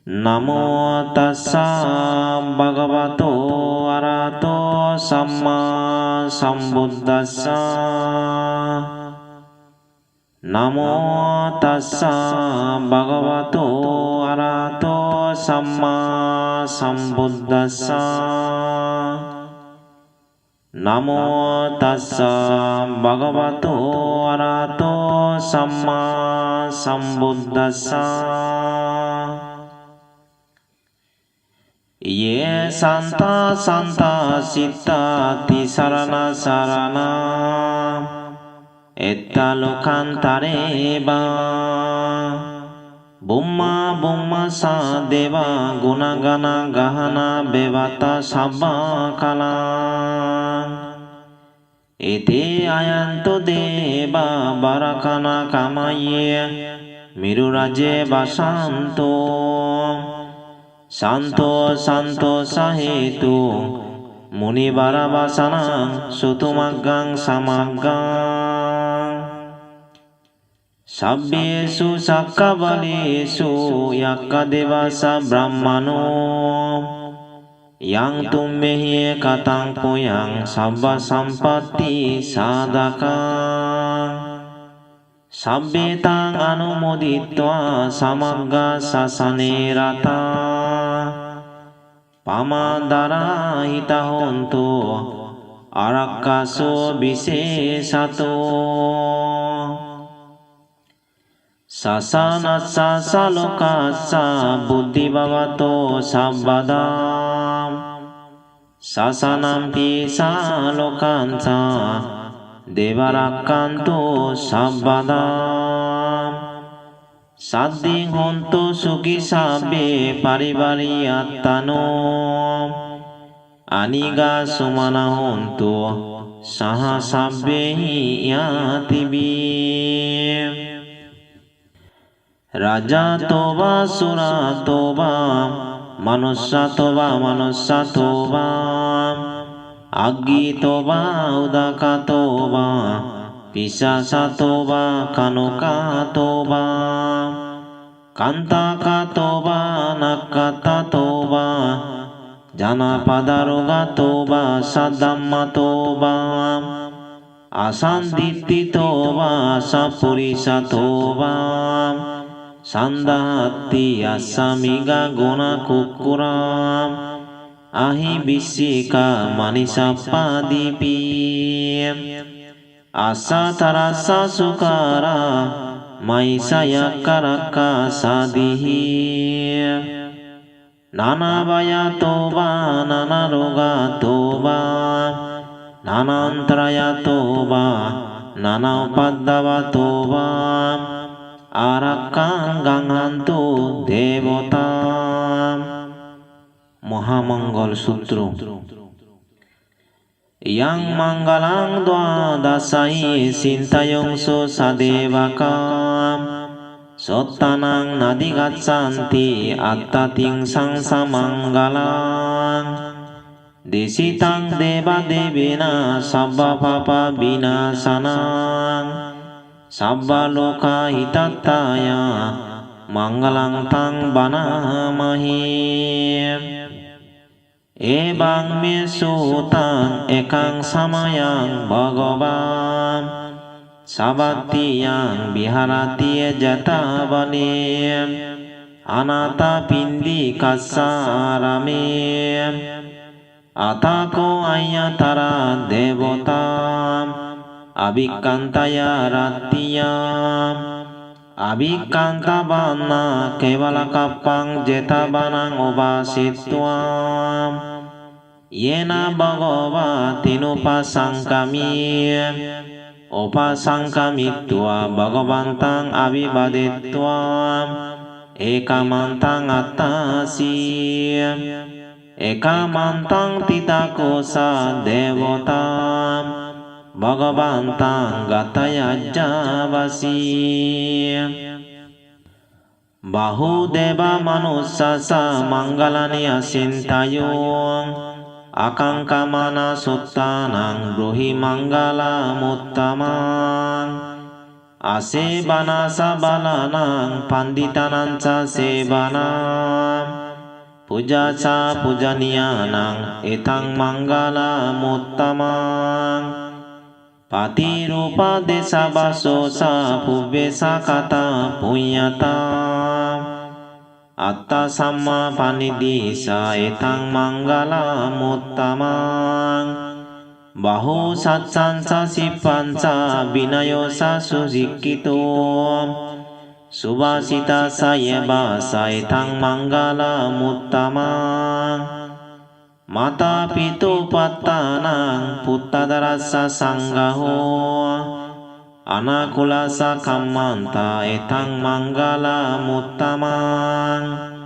නමෝ තස්සා භගවතෝ අරහතෝ සම්මා සම්බුද්දස්සා නමෝ තස්සා භගවතෝ අරහතෝ සම්මා සම්බුද්දස්සා නමෝ තස්සා භගවතෝ අරහතෝ සම්මා සම්බුද්දස්සා ये संता संता सिताति सरना सरना එත්තලොකන්තරේබා බුම්මා බුම්ම සාදේවා ගුණගණ ගහන බෙවත සබ්බා කලා ඉති අයන්තු දේබා බරකන කමයේ මිරු රජේ බසන්තෝ සන්තෝ සන්තෝ සහේතු මුනිවර වසනං සුතුමග්ගං සමග්ගං සබ්බේසු සක්කවලේසු යක්ක දෙවස බ්‍රහ්මනෝ යං තුම්මෙහි කතං පුයං සබ්බ සම්පatti සාධකං සබ්බේතං අනුමෝදිත්වා සමග්ගා සසනේ රතා පමාදරා හිත හොන්තු අරක්කසෝ විශේෂතෝ සසනස්සා සලෝකස්සා බුද්ධි භවතෝ සබ්බදා සසනම් පිසා ලෝකංසා දේවරක්කන්තෝ සබ්බදා සද්දින් හොන්තු සුඛි සබ්බේ පරිවරියත්තනෝ අනිගා සුමන හොන්තු සහ සබ්බේහි යතිබී රජතෝවා සුරතෝවා මනුස්සතෝවා මනුස්සතෝවා අග්ගීතෝවා උදකතෝවා පිසසතෝවා කනුකතෝවා කන්තකතෝවා නක්කතතෝවා ජනපදරුගතෝවා සදම්මතෝවා අසන්දිත්තිතෝවා සපුරිසතෝවා සන්දහත්ති අස්සමිග ගුණ කුක්කුරා අහි බිස්සිකා මනිසප්පාදීපී අසතරස්ස සුකාරා මයිසයක්කරක්කා සාදිහි නනවයතෝවා නනරෝගතෝවා නනන්තරයතෝවා නනඋපද්දවතෝවා ආරක්කං ගංහන්තු දේවතා মহামঙ্গল সূত্র යං මංගලං ද්වාදසයි සින්තයොංසෝ සදේවකා සොත්තනං නදිගච්ඡanti අත්තතිං සංසමංගලං දේසිතං දේව දේවේන සබ්බපප විනාශනං සබ්බ ලෝකා හිතත්තාය මංගලං තං බනමහි එවං මේ සූතං එකං සමයං භගවා සවත්තියං විහරතිය ජතවනේ අනාත පින්ඩිකස්සාරමේ අතකෝ අයතරා දේවතා අභික්කන්තය රත්තියා අභික්කන්තබන්නා කෙවලකප්පං ජෙතබනං උපාසිත්වා යේන භගවා තිනුපසංකමී උපසංකමිත්වා භගවන්තං අවිවදිත්වා ඒකමන්තං අත්තාසී ඒකමන්තං තිතකෝසා දේවතා භගවන්තං ගතයජ්ජාවසී බහුදේව මනුස්සස මංගලනිය සින්තයෝ අකංකමන සුත්තානං බ්‍රොහි මංගල මුත්තමං Asebana sabalanang panditanang ca sebanang puja ca pujaniyanang etang manggala muttamang patirupa desa baso sa pubesa kata punyata atta samma panidisa etang manggala muttamang bahu satsansa sipanca binayo sa susikito subasita saya basa etang manggala muttamang mata pitu patanang puttadarasa sanggaho anakulasa kammanta etang manggala muttamang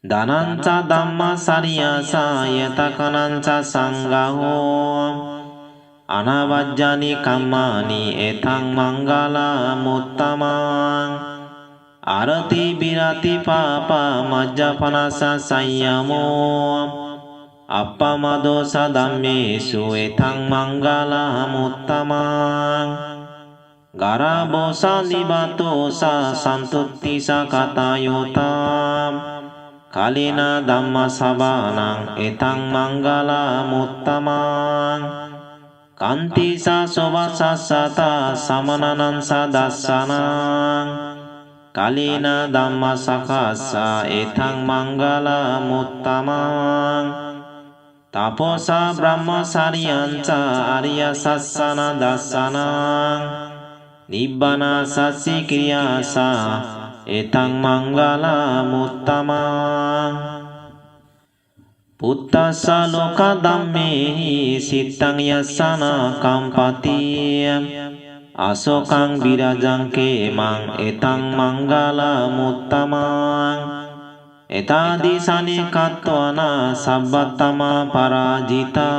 dananca dhamma sariyasa yatakananca sanggaho anavajjani kammani etang manggala muttamang arati birati papa majjapanasa sayyamo appamadosa dhammesu etang manggala muttamang garabosa nibatosa santuttisa katayotam kalina dhamma sabanang etang manggala muttamang kantisa sobasasata samananang sadassanang kalina dhamma sakasa etang manggala muttamang taposa brahma saryanca arya sassana dassanang nibbana sassi kriyasa etang manggala muttamang puttasa loka dhammehi sittang yassana kampati asokang birajang kemang etang manggala muttamang etadi sanikatwana sabbatama parajita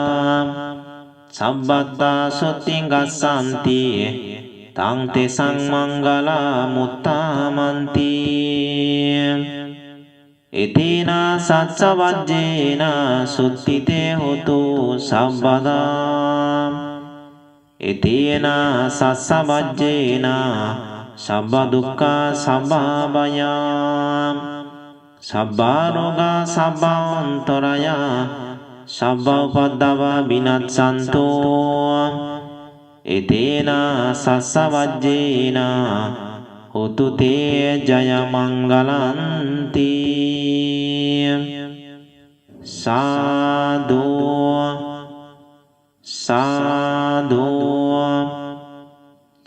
sabbatta suttinggassanti tang tesang manggala muttamanti etina satsavajjena suttite hotu sabbada etina satsavajjena sabba dukkha sabba bhayam sabba roga sabba antaraya sabba upaddava vinaccanto etena sassavajjena hotu te jaya manggalanti sadhu sadhu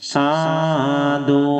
sadhu